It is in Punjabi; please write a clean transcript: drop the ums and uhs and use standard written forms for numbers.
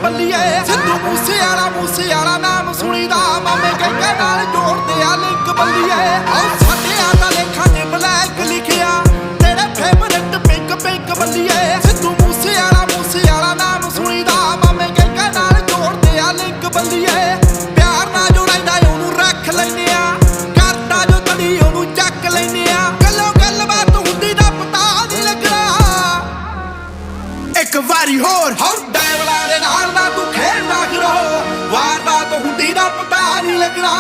ਬੱਲੀਏ। ਸਿੱਧੂ ਮੂਸੇ ਵਾਲਾ ਨਾਮ ਸੁਣੀਦਾ, ਮਾਮੇ ਕਹਿੰਦੇ ਨਾਲ ਜੋੜਦੇ ਆ ਲਿੰਕ ਬੱਲੀਏ। ਸਾਡੇ ਦਾ ਲੇਖਾਂ 'ਚ ਬਲੈਕ ਲਿਖਿਆ, ਤੇਰੇ ਫੇਵਰਟ ਪਿੰਕ ਬੱਲੀਏ। ਸਿੱਧੂ ਮੂਸੇ ਵਾਲਾ ਨਾਮ ਸੁਣੀਦਾ, ਮਾਮੇ ਕਹਿੰਦੇ ਨਾਲ ਜੋੜਦੇ ਆ ਲਿੰਕ ਬੱਲੀਏ। ਪਿਆਰ ਨਾਲ ਜੋ ਰਹਿੰਦਾ ਉਹਨੂੰ ਰੱਖ ਲੈਨੇ ਆ, ਕਰਦਾ ਜੋ ਤੜੀ ਉਹਨੂੰ ਚੱਕ ਲੈਨੇ ਆ। ਗੱਲਬਾਤ ਹੁੰਦੀ ਦਾ ਪਤਾ ਨਹੀਂ ਲੱਗਣਾ। ਇੱਕ ਵਾਰੀ ਹੋਰ ਡੈਵਲਾਂ ਦੇ ਨਾਲ ਨਾ ਤੂੰ ਖੇਡਦਾ ਕਰੋ, ਵਾਰਦਾਤ ਹੁੰਦੀ ਦਾ ਪਤਾ ਨਹੀਂ ਲੱਗਣਾ।